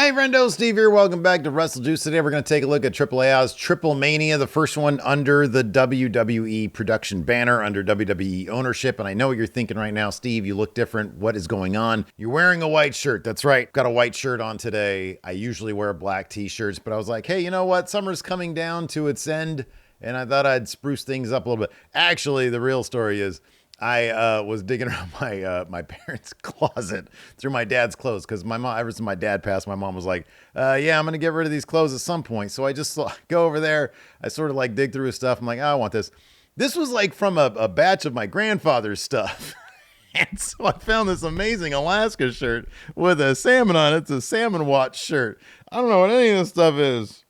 Hi, friendo, Steve here. Welcome back to Wrestle Juice. Today we're going to take a look at AAA's Triplemania, the first one under the WWE production banner, under WWE ownership. And I know what you're thinking right now, Steve. You look different. What is going on? You're wearing a white shirt. That's right. Got a white shirt on today. I usually wear black t-shirts, but I was like, hey, you know what? Summer's coming down to its end, and I thought I'd spruce things up a little bit. Actually, the real story is I was digging around my parents' closet through my dad's clothes because my mom, ever since my dad passed, my mom was like, yeah, I'm going to get rid of these clothes at some point. So I just go over there. I sort of like dig through his stuff. I'm like, oh, I want this. This was like from a batch of my grandfather's stuff. And so I found this amazing Alaska shirt with a salmon on it. It's a salmon watch shirt. I don't know what any of this stuff is.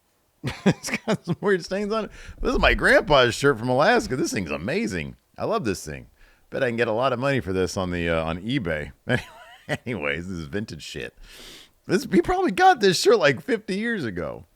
It's got some weird stains on it. This is my grandpa's shirt from Alaska. This thing's amazing. I love this thing. Bet I can get a lot of money for this on the on eBay. Anyways, this is vintage shit. He probably got this shirt like 50 years ago.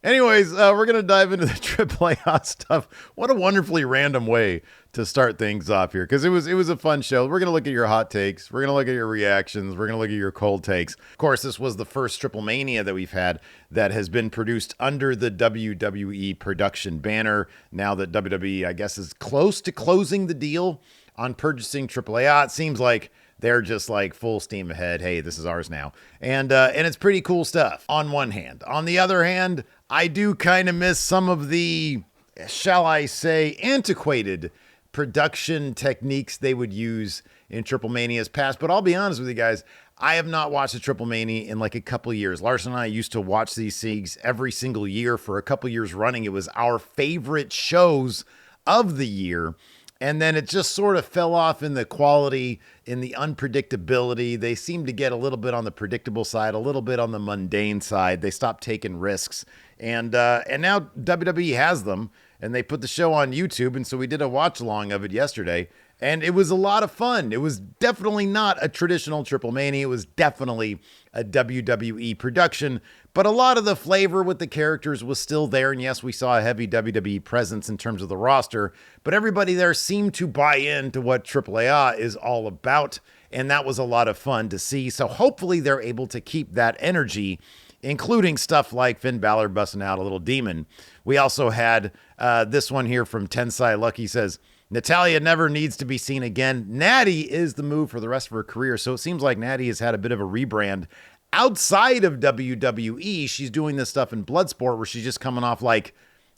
Anyways, we're going to dive into the AAA stuff. What a wonderfully random way to start things off here, because it was a fun show. We're going to look at your hot takes. We're going to look at your reactions. We're going to look at your cold takes. Of course, this was the first Triplemania that we've had that has been produced under the WWE production banner. Now that WWE, I guess, is close to closing the deal on purchasing AAA. It seems like they're just like full steam ahead. Hey, this is ours now. And it's pretty cool stuff on one hand. On the other hand, I do kind of miss some of the, shall I say, antiquated production techniques they would use in Triplemania's past. But I'll be honest with you guys, I have not watched a Triplemania in like a couple of years. Larson and I used to watch these things every single year for a couple of years running. It was our favorite shows of the year. And then it just sort of fell off in the quality, in the unpredictability. They seemed to get a little bit on the predictable side, a little bit on the mundane side. They stopped taking risks. And now WWE has them, and they put the show on YouTube. And so we did a watch along of it yesterday, and it was a lot of fun. It was definitely not a traditional Triplemania. It was definitely a WWE production, but a lot of the flavor with the characters was still there. And yes, we saw a heavy WWE presence in terms of the roster, but everybody there seemed to buy into what AAA is all about. And that was a lot of fun to see. So hopefully they're able to keep that energy, including stuff like Finn Balor busting out a little demon. We also had this one here from Tensai Lucky says, Natalya never needs to be seen again. Natty is the move for the rest of her career. So it seems like Natty has had a bit of a rebrand outside of WWE. She's doing this stuff in Bloodsport where she's just coming off like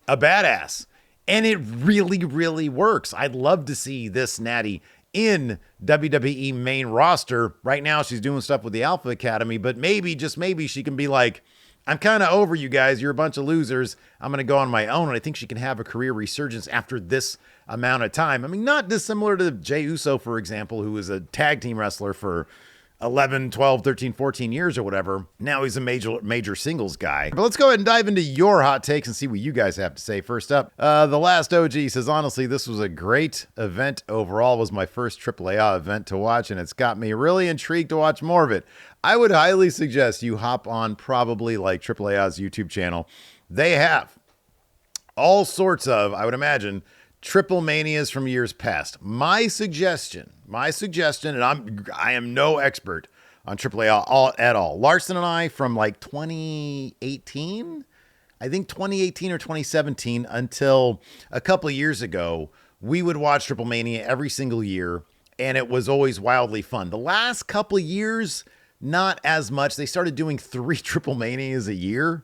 a badass. And it really, really works. I'd love to see this Natty in WWE main roster. Right now, she's doing stuff with the Alpha Academy, but maybe, just maybe, she can be like, I'm kind of over you guys. You're a bunch of losers. I'm going to go on my own. And I think she can have a career resurgence after this amount of time. I mean, not dissimilar to Jey Uso, for example, who was a tag team wrestler for 11, 12, 13, 14 years or whatever. Now he's a major singles guy. But let's go ahead and dive into your hot takes and see what you guys have to say. First up, The Last OG says, honestly, this was a great event overall. It was my first AAA event to watch, and it's got me really intrigued to watch more of it. I would highly suggest you hop on probably like AAA's YouTube channel. They have all sorts of, I would imagine, Triplemanias from years past. My suggestion, and I am no expert on AAA at all. Larson and I, from like 2018, I think 2018 or 2017, until a couple of years ago, we would watch Triplemania every single year, and it was always wildly fun. The last couple of years, not as much. They started doing 3 Triplemanias a year,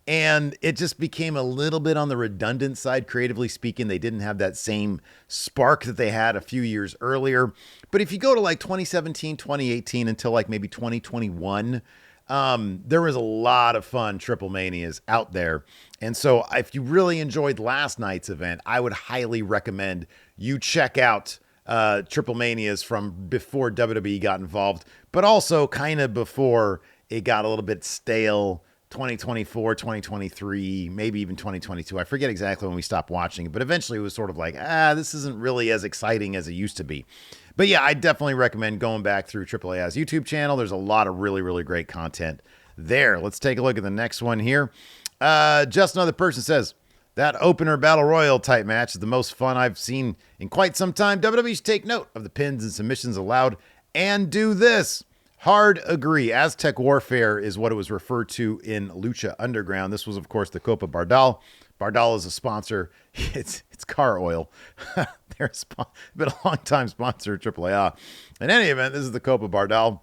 and it just became a little bit on the redundant side, creatively speaking. They didn't have that same spark that they had a few years earlier. But if you go to like 2017, 2018 until like maybe 2021, there was a lot of fun Triplemanias out there. And so if you really enjoyed last night's event, I would highly recommend you check out Triplemanias from before WWE got involved, but also kind of before it got a little bit stale. 2024, 2023, maybe even 2022. I forget exactly when we stopped watching it, but eventually it was sort of like, this isn't really as exciting as it used to be. But yeah, I definitely recommend going back through AAA's YouTube channel. There's a lot of really, really great content there. Let's take a look at the next one here. Just another person says, that opener battle royal type match is the most fun I've seen in quite some time. WWE should take note of the pins and submissions allowed and do this. Hard agree. Aztec Warfare is what it was referred to in Lucha Underground. This was, of course, the Copa Bardal. Bardal is a sponsor. It's car oil. They're been a long time sponsor of AAA. In any event, this is the Copa Bardal.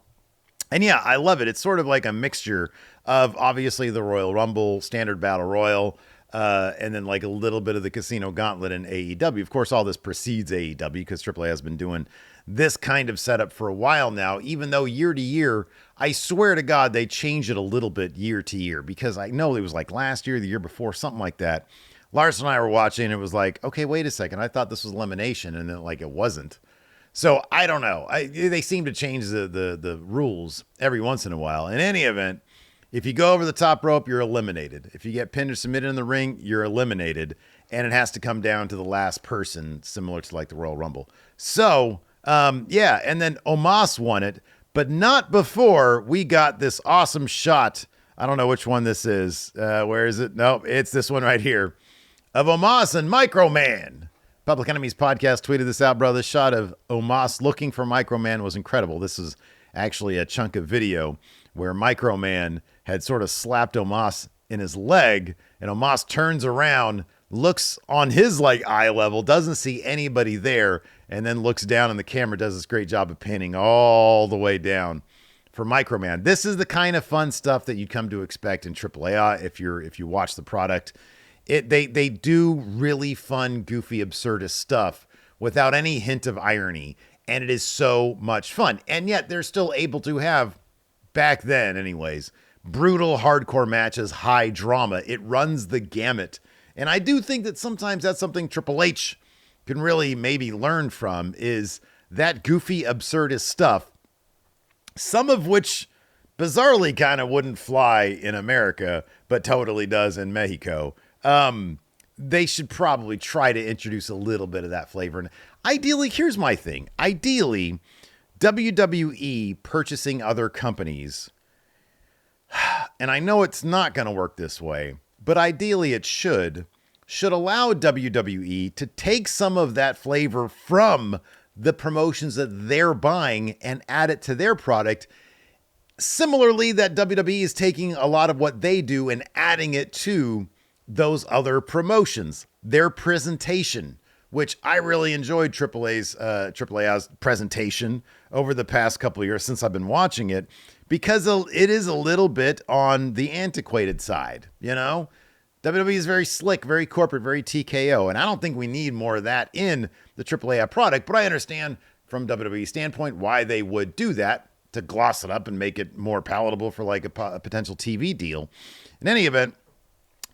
And yeah, I love it. It's sort of like a mixture of obviously the Royal Rumble, Standard Battle Royal, and then like a little bit of the Casino Gauntlet and AEW. Of course, all this precedes AEW because AAA has been doing this kind of setup for a while now, even though year to year, I swear to God, they change it a little bit year to year because I know it was like last year, the year before, something like that. Lars and I were watching and it was like, okay, wait a second. I thought this was elimination and then like it wasn't. So I don't know. They seem to change the rules every once in a while. In any event, if you go over the top rope, you're eliminated. If you get pinned or submitted in the ring, you're eliminated. And it has to come down to the last person, similar to like the Royal Rumble. So, yeah. And then Omos won it, but not before we got this awesome shot. I don't know which one this is. Where is it? No, it's this one right here of Omos and Microman. Public Enemies Podcast tweeted this out, bro. This shot of Omos looking for Microman was incredible. This is actually a chunk of video where Microman had sort of slapped Omos in his leg, and Omos turns around, looks on his like eye level, doesn't see anybody there, and then looks down, and the camera does this great job of panning all the way down for Microman. This is the kind of fun stuff that you come to expect in AAA if you watch the product. They do really fun, goofy, absurdist stuff without any hint of irony. And it is so much fun. And yet they're still able to have, back then anyways, brutal, hardcore matches, high drama. It runs the gamut. And I do think that sometimes that's something Triple H can really maybe learn from is that goofy, absurdist stuff. Some of which bizarrely kind of wouldn't fly in America, but totally does in Mexico. They should probably try to introduce a little bit of that flavor. And ideally, here's my thing. Ideally, WWE purchasing other companies, and I know it's not going to work this way, but ideally it should allow WWE to take some of that flavor from the promotions that they're buying and add it to their product. Similarly, that WWE is taking a lot of what they do and adding it to those other promotions, their presentation, which I really enjoyed AAA's presentation over the past couple of years since I've been watching it, because it is a little bit on the antiquated side, you know? WWE is very slick, very corporate, very TKO, and I don't think we need more of that in the AAA product, but I understand from WWE's standpoint why they would do that, to gloss it up and make it more palatable for like a potential TV deal. In any event,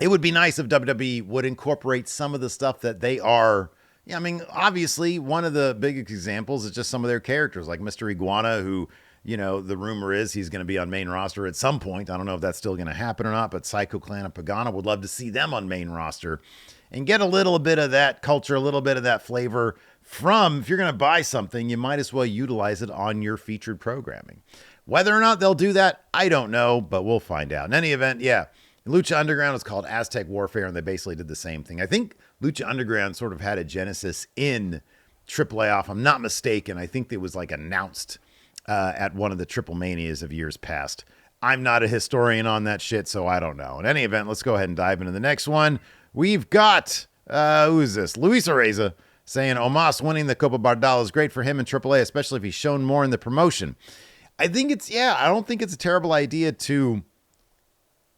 it would be nice if WWE would incorporate some of the stuff that they are. Yeah, I mean, obviously, one of the biggest examples is just some of their characters, like Mr. Iguana, who, you know, the rumor is he's going to be on main roster at some point. I don't know if that's still going to happen or not, but Psycho Clan and Pagano would love to see them on main roster and get a little bit of that culture, a little bit of that flavor from, if you're going to buy something, you might as well utilize it on your featured programming. Whether or not they'll do that, I don't know, but we'll find out. In any event, yeah. Lucha Underground is called Aztec Warfare, and they basically did the same thing. I think Lucha Underground sort of had a genesis in AAA, if I'm not mistaken. I think it was like announced at one of the Triplemanias of years past. I'm not a historian on that shit, so I don't know. In any event, let's go ahead and dive into the next one. We've got, who is this? Luis Areza saying Omos winning the Copa Bardal is great for him in AAA, especially if he's shown more in the promotion. I don't think it's a terrible idea to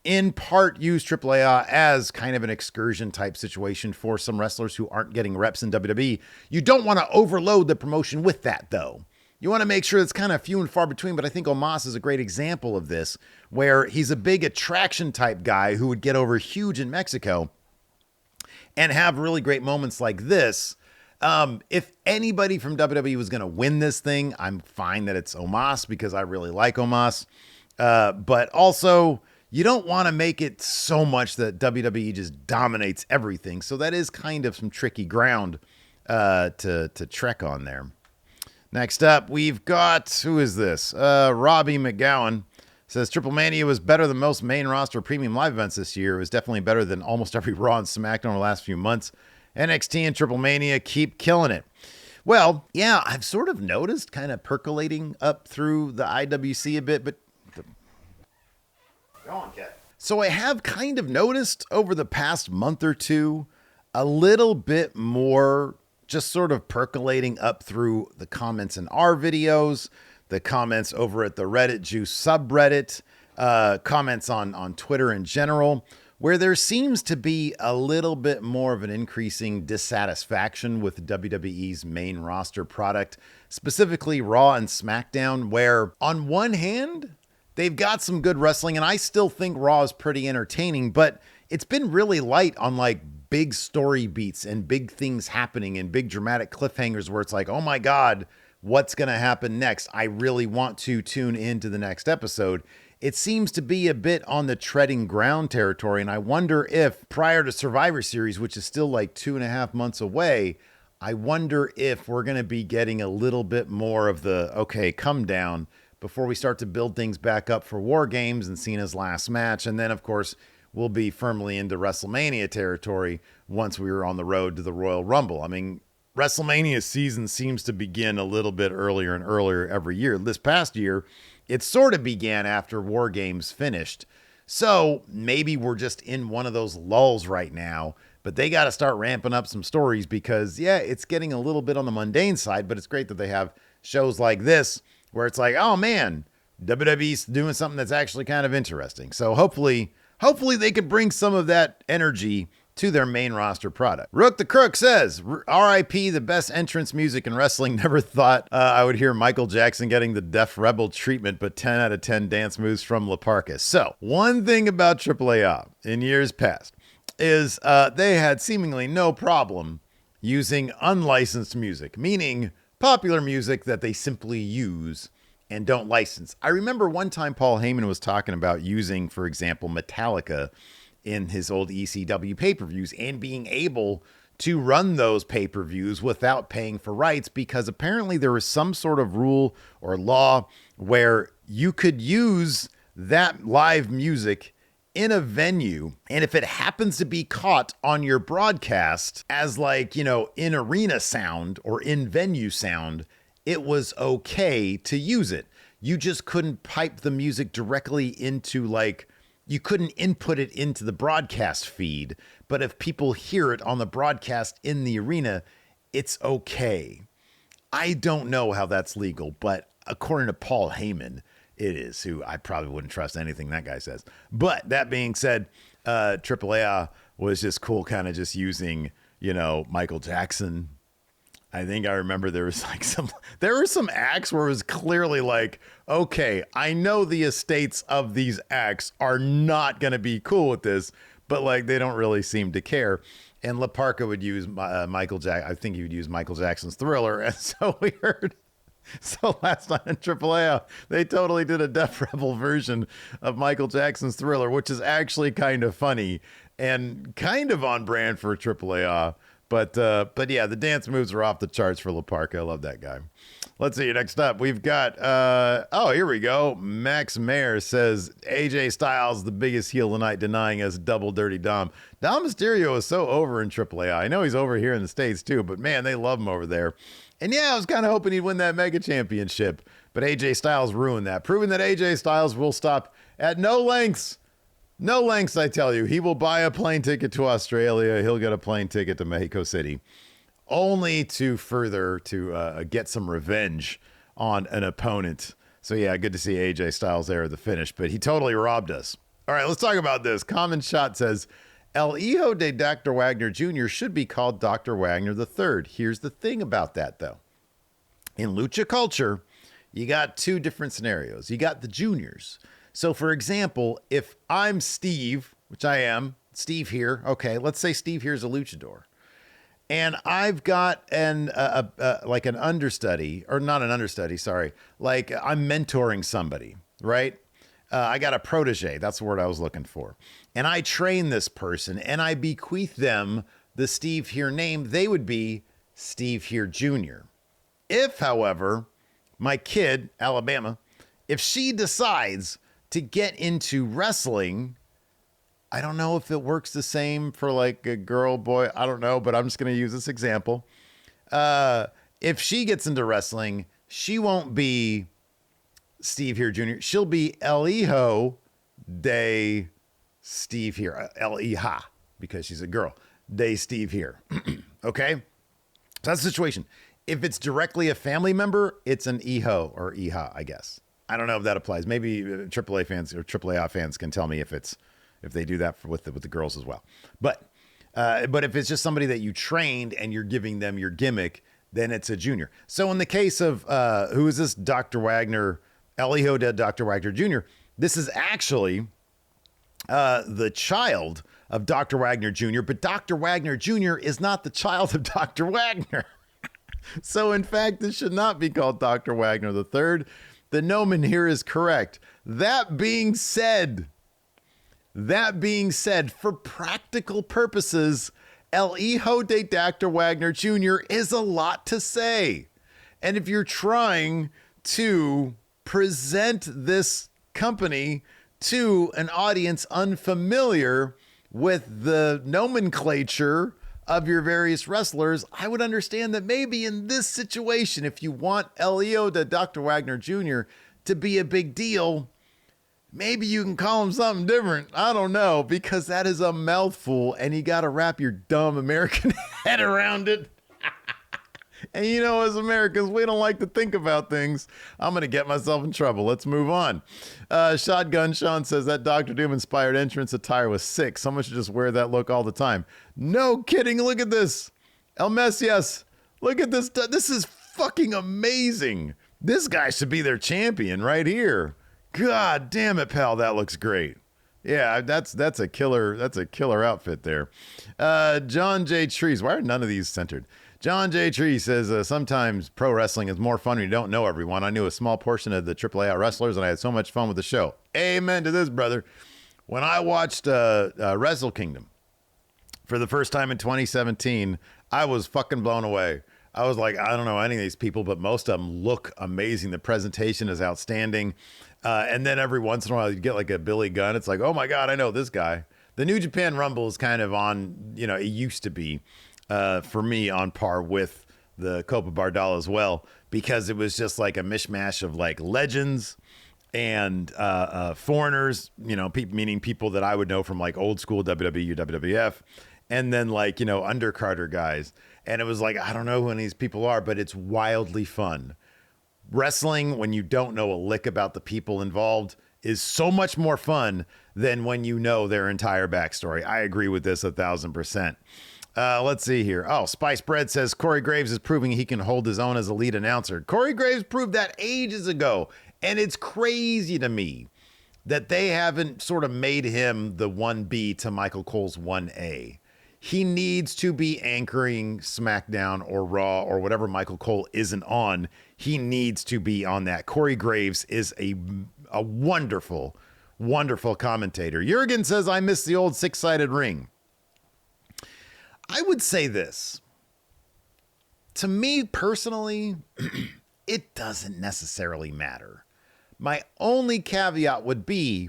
in part use AAA as kind of an excursion type situation for some wrestlers who aren't getting reps in WWE. You don't want to overload the promotion with that, though. You want to make sure it's kind of few and far between, but I think Omos is a great example of this, where he's a big attraction type guy who would get over huge in Mexico and have really great moments like this. If anybody from WWE was going to win this thing, I'm fine that it's Omos because I really like Omos. But also, you don't want to make it so much that WWE just dominates everything. So that is kind of some tricky ground to trek on there. Next up, we've got, who is this? Robbie McGowan says, Triplemania was better than most main roster premium live events this year. It was definitely better than almost every Raw and SmackDown over the last few months. NXT and Triplemania keep killing it. Well, yeah, I've sort of noticed kind of percolating up through the IWC a bit, but go on, Kat. So I have kind of noticed over the past month or two a little bit more just sort of percolating up through the comments in our videos, the comments over at the Reddit Juice subreddit, comments on Twitter in general, where there seems to be a little bit more of an increasing dissatisfaction with WWE's main roster product, specifically Raw and SmackDown, where on one hand, they've got some good wrestling, and I still think Raw is pretty entertaining, but it's been really light on like big story beats and big things happening and big dramatic cliffhangers where it's like, oh my God, what's going to happen next? I really want to tune into the next episode. It seems to be a bit on the treading ground territory, and I wonder if prior to Survivor Series, which is still like 2.5 months away, I wonder if we're going to be getting a little bit more of the, okay, come down before we start to build things back up for War Games and Cena's last match. And then, of course, we'll be firmly into WrestleMania territory once we are on the road to the Royal Rumble. I mean, WrestleMania season seems to begin a little bit earlier and earlier every year. This past year, it sort of began after War Games finished. So maybe we're just in one of those lulls right now, but they got to start ramping up some stories because, yeah, it's getting a little bit on the mundane side, but it's great that they have shows like this where it's like, oh man, WWE's doing something that's actually kind of interesting. So hopefully they could bring some of that energy to their main roster product. Rook the Crook says, RIP, the best entrance music in wrestling. Never thought I would hear Michael Jackson getting the Def Rebel treatment, but 10 out of 10 dance moves from Laparcus. So one thing about AAA in years past is they had seemingly no problem using unlicensed music, meaning popular music that they simply use and don't license. I remember one time Paul Heyman was talking about using, for example, Metallica in his old ECW pay-per-views and being able to run those pay-per-views without paying for rights because apparently there was some sort of rule or law where you could use that live music in a venue, and if it happens to be caught on your broadcast as like, you know, in arena sound or in venue sound, it was okay to use it. You just couldn't pipe the music directly into like, you couldn't input it into the broadcast feed, but if people hear it on the broadcast in the arena, it's okay. I don't know how that's legal, but according to Paul Heyman, it is, who I probably wouldn't trust anything that guy says. But that being said, AAA was just cool, kind of just using, you know, Michael Jackson. I think I remember there were some acts where it was clearly like, okay, I know the estates of these acts are not going to be cool with this, but like they don't really seem to care. And Laparca would use Michael Jackson. I think he would use Michael Jackson's Thriller. And so we heard. So last night in AAA, they totally did a Def Rebel version of Michael Jackson's Thriller, which is actually kind of funny and kind of on brand for AAA. But yeah, the dance moves are off the charts for Laparca. I love that guy. Let's see. Next up, we've got, here we go. Max Mayer says, AJ Styles, the biggest heel tonight, denying us double dirty Dom. Dom Mysterio is so over in AAA. I know he's over here in the States too, but man, they love him over there. And yeah, I was kind of hoping he'd win that mega championship, but AJ Styles ruined that, proving that AJ Styles will stop at no lengths. No lengths, I tell you. He will buy a plane ticket to Australia. He'll get a plane ticket to Mexico City, only to further to get some revenge on an opponent. So yeah, good to see AJ Styles there at the finish, but he totally robbed us. All right, let's talk about this. Common Shot says, El Hijo de Dr. Wagner Jr. should be called Dr. Wagner III. Here's the thing about that, though. In lucha culture, you got two different scenarios. You got the juniors. So, for example, if I'm Steve, which I am, Steve here. Okay, let's say Steve here is a luchador. And I've got like an understudy, or not an understudy, sorry. Like I'm mentoring somebody, right? I got a protege. That's the word I was looking for. And I train this person and I bequeath them the Steve here name. They would be Steve here Jr. If, however, my kid, Alabama, if she decides to get into wrestling, I don't know if it works the same for like a girl, boy. I don't know, but I'm just going to use this example. if she gets into wrestling, she won't be Steve here Jr. She'll be El Hijo de Steve here. El Hija, because she's a girl. De Steve here. Okay? So that's the situation. If it's directly a family member, it's an Hijo or Hija, I guess. I don't know if that applies. Maybe AAA fans or AAA fans can tell me if they do that with the girls as well. But if it's just somebody that you trained and you're giving them your gimmick, then it's a junior. So in the case of who is this, Dr. Wagner, El Hijo de Dr. Wagner Jr., this is actually the child of Dr. Wagner Jr., but Dr. Wagner Jr. is not the child of Dr. Wagner. So in fact, this should not be called Dr. Wagner III. The nomen here is correct. That being said, for practical purposes, El Hijo de Dr. Wagner Jr. is a lot to say. And if you're trying to present this company to an audience unfamiliar with the nomenclature of your various wrestlers, I would understand that maybe in this situation, if you want El Hijo de Dr. Wagner Jr. to be a big deal, maybe you can call him something different. I don't know, because that is a mouthful and you got to wrap your dumb American head around it. And you know, as Americans, we don't like to think about things. I'm going to get myself in trouble. Let's move on. Shotgun Sean says that Dr. Doom inspired entrance attire was sick. Someone should just wear that look all the time. No kidding. Look at this. El Messias. Look at this. This is fucking amazing. This guy should be their champion right here. God damn it, pal. That looks great. Yeah, that's a killer. That's a killer outfit there. John J. Trees. Why are none of these centered? John J. Tree says, sometimes pro wrestling is more fun when you don't know everyone. I knew a small portion of the AAA wrestlers, and I had so much fun with the show. Amen to this, brother. When I watched Wrestle Kingdom for the first time in 2017, I was fucking blown away. I was like, I don't know any of these people, but most of them look amazing. The presentation is outstanding. And then every once in a while, you get like a Billy Gunn. It's like, oh my God, I know this guy. The New Japan Rumble is kind of on, it used to be. For me, on par with the Copa Bardal as well, because it was just like a mishmash of like legends and foreigners, meaning people that I would know from like old school WWE, WWF, and then like, undercarder guys. And it was like, I don't know who any of these people are, but it's wildly fun. Wrestling, when you don't know a lick about the people involved, is so much more fun than when you know their entire backstory. I agree with this 1,000%. Let's see here. Oh, Spice Bread says Corey Graves is proving he can hold his own as a lead announcer. Corey Graves proved that ages ago. And it's crazy to me that they haven't sort of made him the 1B to Michael Cole's 1A. He needs to be anchoring SmackDown or Raw or whatever Michael Cole isn't on. He needs to be on that. Corey Graves is a wonderful, wonderful commentator. Jurgen says, I miss the old six-sided ring. I would say this. To me personally, it doesn't necessarily matter. My only caveat would be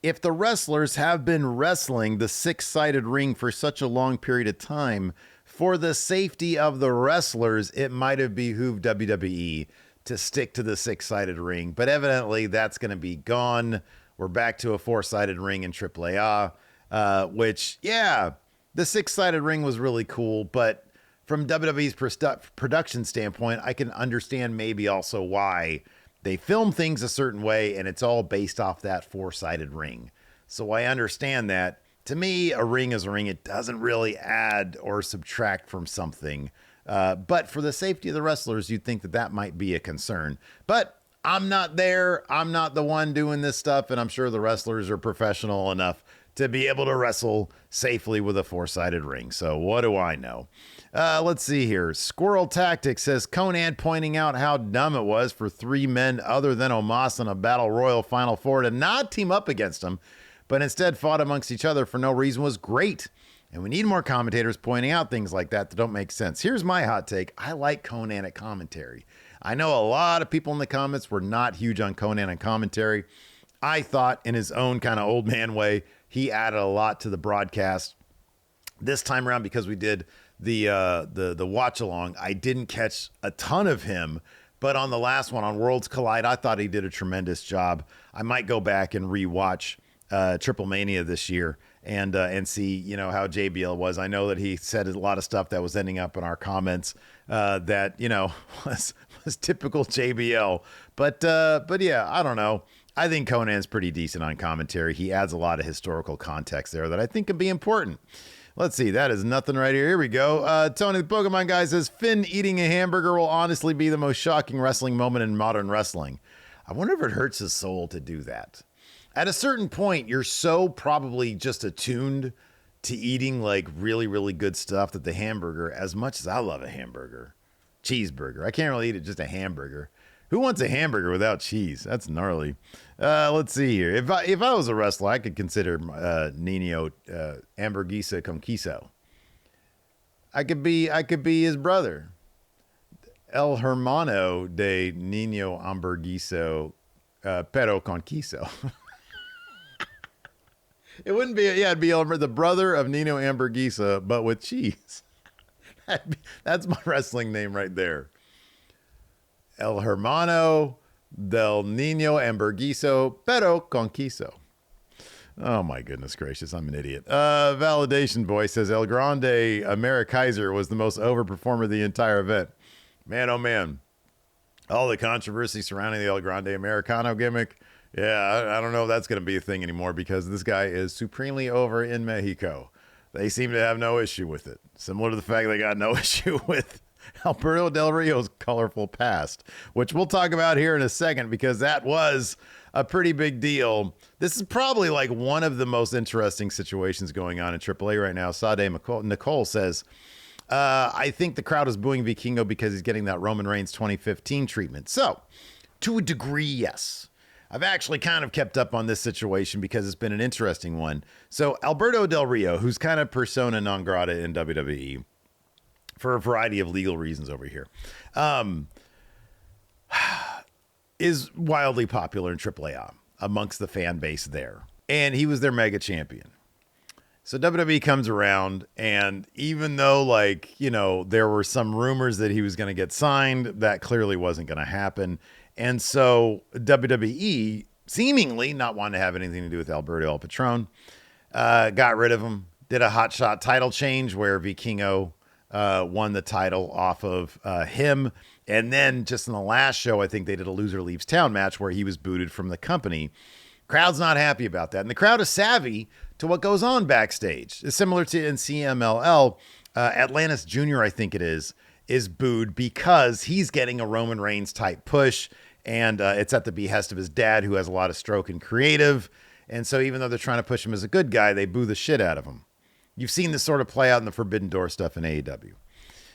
if the wrestlers have been wrestling the six-sided ring for such a long period of time, for the safety of the wrestlers, it might have behooved WWE to stick to the six-sided ring. But evidently, that's going to be gone. We're back to a four-sided ring in AAA, which, yeah, the six-sided ring was really cool, but from WWE's production standpoint, I can understand maybe also why they film things a certain way, and it's all based off that four-sided ring. So I understand that. To me, a ring is a ring. It doesn't really add or subtract from something. But for the safety of the wrestlers, you'd think that that might be a concern. But I'm not there. I'm not the one doing this stuff, and I'm sure the wrestlers are professional enough to be able to wrestle safely with a four-sided ring. So what do I know? Let's see here. Squirrel Tactics says, Conan pointing out how dumb it was for three men other than Omos in a Battle Royal Final Four to not team up against him, but instead fought amongst each other for no reason was great. And we need more commentators pointing out things like that don't make sense. Here's my hot take. I like Conan at commentary. I know a lot of people in the comments were not huge on Conan and commentary. I thought in his own kind of old man way, he added a lot to the broadcast. This time around, because we did the watch along, I didn't catch a ton of him. But on the last one, on Worlds Collide, I thought he did a tremendous job. I might go back and rewatch Triplemania this year and see, how JBL was. I know that he said a lot of stuff that was ending up in our comments that, was typical JBL. But yeah, I don't know. I think Conan's pretty decent on commentary. He adds a lot of historical context there that I think can be important. Let's see. That is nothing right here. Here we go. Tony, the Pokemon guy, says, Finn eating a hamburger will honestly be the most shocking wrestling moment in modern wrestling. I wonder if it hurts his soul to do that. At a certain point, you're so probably just attuned to eating like really, really good stuff that the hamburger, as much as I love a hamburger, cheeseburger, I can't really eat it, just a hamburger. Who wants a hamburger without cheese? That's gnarly. Let's see here. If I was a wrestler, I could consider Nino Hamburguesa con queso. I could be his brother, El Hermano de Nino Hamburgueso, pero con queso. It wouldn't be. It'd be the brother of Nino Hamburguesa, but with cheese. That's my wrestling name right there. El Hermano del Niño Hamburgueso, pero con queso. Oh, my goodness gracious. I'm an idiot. Validation Boy says El Grande Amerikaiser was the most overperformer of the entire event. Man, oh, man. All the controversy surrounding the El Grande Americano gimmick. Yeah, I don't know if that's going to be a thing anymore because this guy is supremely over in Mexico. They seem to have no issue with it. Similar to the fact they got no issue with Alberto Del Rio's colorful past, which we'll talk about here in a second because that was a pretty big deal. This is probably like one of the most interesting situations going on in AAA right now. Sade Nicole says, I think the crowd is booing Vikingo because he's getting that Roman Reigns 2015 treatment. So, to a degree, yes. I've actually kind of kept up on this situation because it's been an interesting one. So, Alberto Del Rio, who's kind of persona non grata in WWE, for a variety of legal reasons over here, is wildly popular in AAA amongst the fan base there. And he was their mega champion. So WWE comes around, and even though, there were some rumors that he was going to get signed, that clearly wasn't going to happen. And so WWE, seemingly not wanting to have anything to do with Alberto El Patron, got rid of him, did a hotshot title change where Vikingo won the title off of him. And then just in the last show, I think they did a loser leaves town match where he was booted from the company. Crowd's not happy about that. And the crowd is savvy to what goes on backstage. It's similar to in CMLL. Atlantis Jr., I think it is booed because he's getting a Roman Reigns type push. And it's at the behest of his dad, who has a lot of stroke and creative. And so even though they're trying to push him as a good guy, they boo the shit out of him. You've seen this sort of play out in the Forbidden Door stuff in AEW.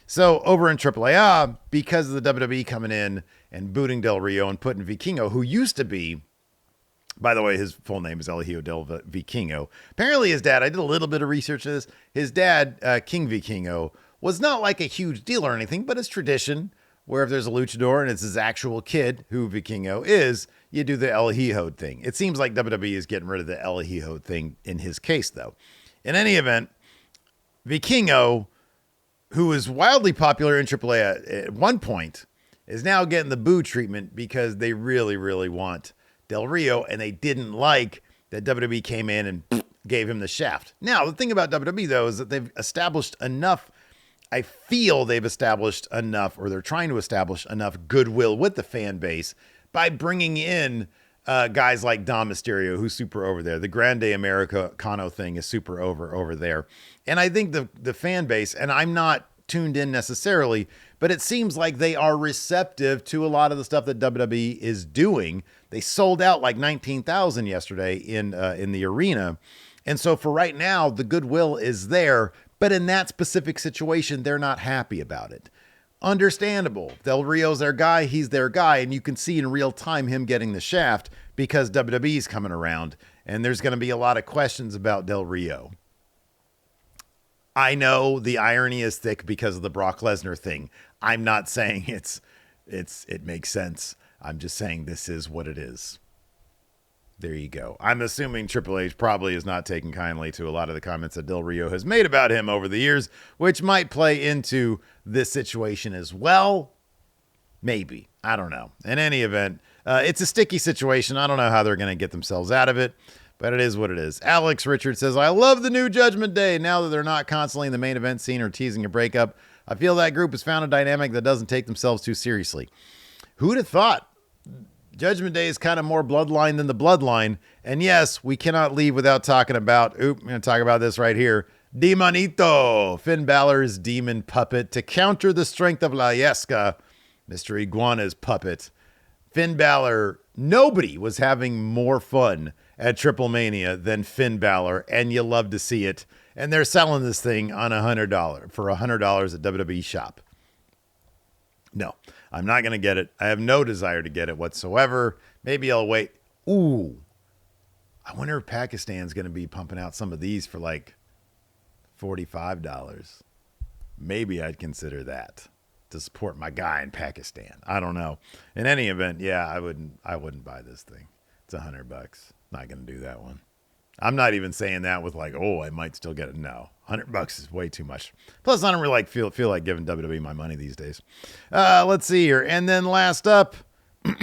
So over in AAA, because of the WWE coming in and booting Del Rio and putting Vikingo, who used to be, by the way, his full name is Eligio Del Vikingo. Apparently his dad, I did a little bit of research on this, his dad, King Vikingo, was not like a huge deal or anything, but it's tradition where if there's a luchador and it's his actual kid, who Vikingo is, you do the El Hijo thing. It seems like WWE is getting rid of the El Hijo thing in his case, though. In any event, Vikingo, who is wildly popular in AAA at one point, is now getting the boo treatment because they really, really want Del Rio, and they didn't like that WWE came in and gave him the shaft. Now, the thing about WWE, though, is that they've established enough, I feel they've established enough, or they're trying to establish enough goodwill with the fan base by bringing in guys like Dom Mysterio, who's super over there. The Grande Americano thing is super over there. And I think the fan base, and I'm not tuned in necessarily, but it seems like they are receptive to a lot of the stuff that WWE is doing. They sold out like 19,000 yesterday in the arena. And so for right now, the goodwill is there, but in that specific situation, they're not happy about it. Understandable. Del Rio's their guy, he's their guy, and you can see in real time him getting the shaft because WWE's coming around, and there's going to be a lot of questions about Del Rio. I know the irony is thick because of the Brock Lesnar thing. I'm not saying it makes sense. I'm just saying this is what it is. There you go. I'm assuming Triple H probably is not taking kindly to a lot of the comments that Del Rio has made about him over the years, which might play into this situation as well. Maybe. I don't know. In any event, it's a sticky situation. I don't know how they're going to get themselves out of it, but it is what it is. Alex Richard says, I love the new Judgment Day. Now that they're not constantly in the main event scene or teasing a breakup, I feel that group has found a dynamic that doesn't take themselves too seriously. Who'd have thought? Judgment Day is kind of more bloodline than the bloodline. And yes, we cannot leave without talking about, I'm going to talk about this right here. Demonito, Finn Balor's demon puppet to counter the strength of La Yesca, Mr. Iguana's puppet. Finn Balor, nobody was having more fun at Triplemania than Finn Balor, and you love to see it. And they're selling this thing on $100 for $100 at WWE Shop. No, I'm not going to get it. I have no desire to get it whatsoever. Maybe I'll wait. Ooh, I wonder if Pakistan's going to be pumping out some of these for like $45. Maybe I'd consider that to support my guy in Pakistan. I don't know. In any event, yeah, I wouldn't buy this thing. It's $100. Not going to do that one. I'm not even saying that with like, oh, I might still get it. No, $100 is way too much. Plus, I don't really feel like giving WWE my money these days. Let's see here. And then last up, the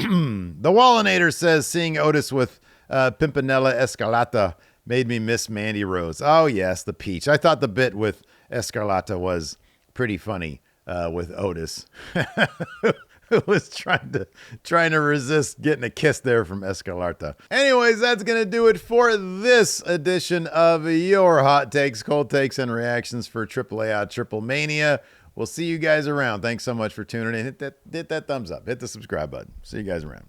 Wallinator says, seeing Otis with Pimpinella Escarlata made me miss Mandy Rose. Oh, yes, the peach. I thought the bit with Escarlata was pretty funny with Otis. Who was trying to resist getting a kiss there from Escarlata. Anyways, that's going to do it for this edition of your hot takes, cold takes, and reactions for AAA Triplemania. We'll see you guys around. Thanks so much for tuning in. Hit that thumbs up. Hit the subscribe button. See you guys around.